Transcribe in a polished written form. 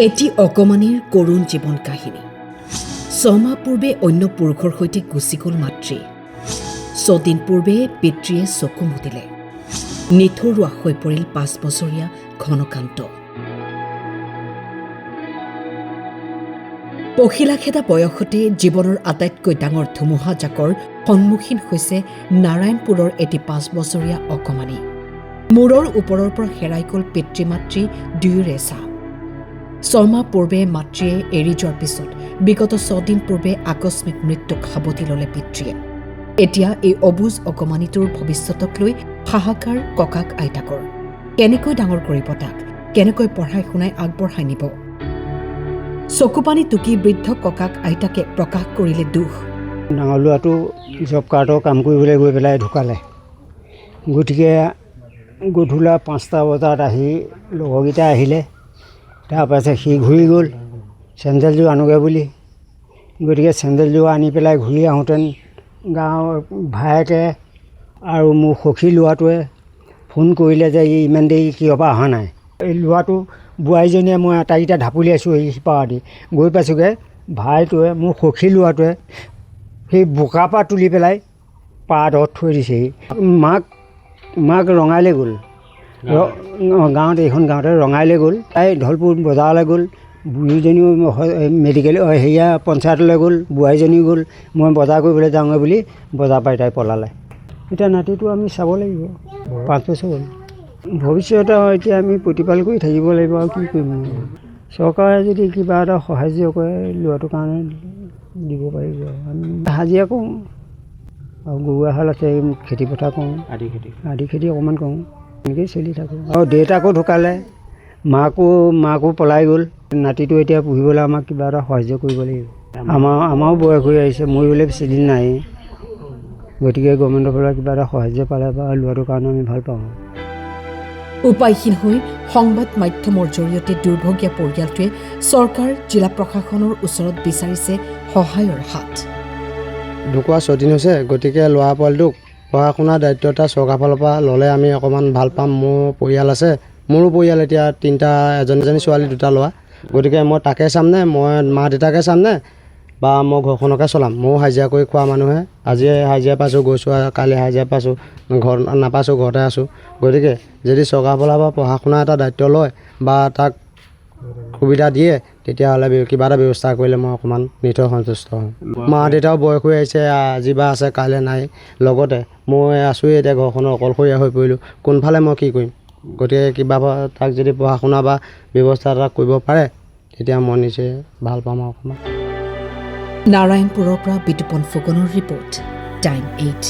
এটি অকমানিৰ কৰুণ জীৱন কাহিনী। 6 মাহ পূৰ্বে অন্য পুৰুষৰ সৈতে গুচি গ'ল মাতৃ। 6 দিন পূৰ্বে পিতৃয়ে চকু মুদিলে। নিথৰুৱা হৈ পৰিল 5 বছৰীয়া ঘনকান্ত। পখিলাখেদা বয়সতে জীৱনৰ আটাইতকৈ ডাঙৰ ধুমুহাজাকৰ সন্মুখীন হৈছে নাৰায়ণপুৰৰ এটি 5 বছৰীয়া অকমানি। মূৰৰ ওপৰৰ পৰা হেৰাই গ'ল পিতৃ মাতৃ দুয়োৰে ছাঁ। 6 মাহ পূৰ্বে মাতৃয়ে এৰি যোৱাৰ পিছত বিগত 6 দিন পূৰ্বে আকস্মিক মৃত্যুক সাৱটি ল'লে পিতৃয়ে। এতিয়া এই অবুজ অকমানিটোৰ ভৱিষ্যতক লৈ হাহাকাৰ ককাক আইতাকৰ। কেনেকৈ ডাঙৰ কৰিব তাক, কেনেকৈ পঢ়াই শুনাই আগবঢ়াই নিব? চকুপানী টুকি বৃদ্ধ ককাক আইতাকে প্ৰকাশ কৰিলে দুখ। ডাঙৰ ল'ৰাটো জব কাৰ্ডৰ কাম কৰিবলৈ গৈ পেলাই ঢুকালে। গতিকে গধূলা 5টা বজাত আহি লগৰকেইটা আহিলে। তাৰপাছত সি ঘূৰি গ'ল চেণ্ডেলযোৰ আনোগৈ বুলি। গতিকে চেণ্ডেলযোৰ আনি পেলাই ঘূৰি আহোঁতেন গাঁৱৰ ভায়েকে আৰু মোৰ সখী ল'ৰাটোৱে ফোন কৰিলে যে ই ইমান দেৰি কিয় বা অহা নাই। এই ল'ৰাটো বোৱাৰীজনীয়ে মই আটাইকেইটা ঢাপলি আছোঁ এই সিপাৰেদি গৈ পাইছোঁগৈ। ভাইটোৱে মোৰ সখী ল'ৰাটোৱে সেই বোকাৰ পৰা তুলি পেলাই পাৰত থৈ দিছেহি। মাক ৰঙাইলৈ গ'ল। গাঁৱত এইখন গাঁৱতে ৰঙাইলৈ গ'ল। তাই ধলপুৰ বজাৰলৈ গ'ল। বুঢ়ীজনীও মেডিকেল হেৰিয়া পঞ্চায়তলৈ গ'ল। বোৱাৰীজনীও গ'ল। মই বজাৰ কৰিবলৈ যাওঁগৈ বুলি বজাৰ পাই তাই পলালে। এতিয়া নাতিটো আমি চাব লাগিব। 5 বছৰ হ'ল। ভৱিষ্যতে এতিয়া আমি প্ৰতিপাল কৰি থাকিব লাগিব আৰু কি কৰিম। চৰকাৰে যদি কিবা এটা সাহাৰ্য কৰে ল'ৰাটোৰ কাৰণে দিব পাৰিব। আমি হাজিৰা কৰোঁ আৰু গৰু এহাল আছে, খেতি পথাৰ কৰোঁ, আধি খেতি অকণমান কৰোঁ, এনেকৈয়ে চলি থাকোঁ। আৰু দেউতাকো ঢুকালে, মাকো পলাই গ'ল। নাতিটো এতিয়া পুহিবলৈ আমাক কিবা এটা সাহাৰ্য কৰিব লাগিব। আমাৰো বয়স হৈ আহিছে, মৰিবলৈ বেছিদিন নাই। গতিকে গভৰ্ণমেণ্টৰ পৰা কিবা এটা সাহাৰ্য পালে বা ল'ৰাটোৰ কাৰণে আমি ভাল পাওঁ। উপায়হীন হৈ সংবাদ মাধ্যমৰ জৰিয়তে দুৰ্ভগীয়া পৰিয়ালটোৱে চৰকাৰ জিলা প্ৰশাসনৰ ওচৰত বিচাৰিছে সহায়ৰ হাত। ঢুকুৱা 6 দিন হৈছে। গতিকে ল'ৰা পোৱালিটোক পঢ়া শুনাৰ দায়িত্ব এটা চৰকাৰৰ ফালৰ পৰা ল'লে আমি অকণমান ভাল পাম। মোৰ পৰিয়াল আছে, মোৰো পৰিয়াল এতিয়া 3টা, এজনী ছোৱালী 2টা ল'ৰা। গতিকে মই তাকে চামনে, মই মা দেউতাকে চামনে, বা মই ঘৰখনকে চলাম? ময়ো হাজিৰা কৰি খোৱা মানুহে। আজি হাজিৰা পাইছোঁ, গৈছোঁ, কালি হাজিৰা পাইছোঁ, ঘৰ নাপাইছোঁ, ঘৰতে আছোঁ। গতিকে যদি চৰকাৰৰ ফালৰ পৰা পঢ়া শুনা এটা দায়িত্ব লয় বা তাক সুবিধা দিয়ে, তেতিয়াহ'লে কিবা এটা ব্যৱস্থা কৰিলে মই অকণমান নিশ্চয় সন্তুষ্ট হ'ম। মা দেউতাও বয়স হৈ আহিছে, আজি বা আছে কাইলৈ নাই। লগতে মই আছোঁৱেই এতিয়া ঘৰখনৰ অকলশৰীয়া হৈ পৰিলোঁ। কোনফালে মই কি কৰিম? গতিকে কিবা তাক যদি পঢ়া শুনা বা ব্যৱস্থা এটা কৰিব পাৰে তেতিয়া মই নিশ্চয় ভাল পাম অকণমান। নাৰায়ণপুৰৰ পৰা বিতুপন ফুকনৰ ৰিপৰ্ট, টাইম 8।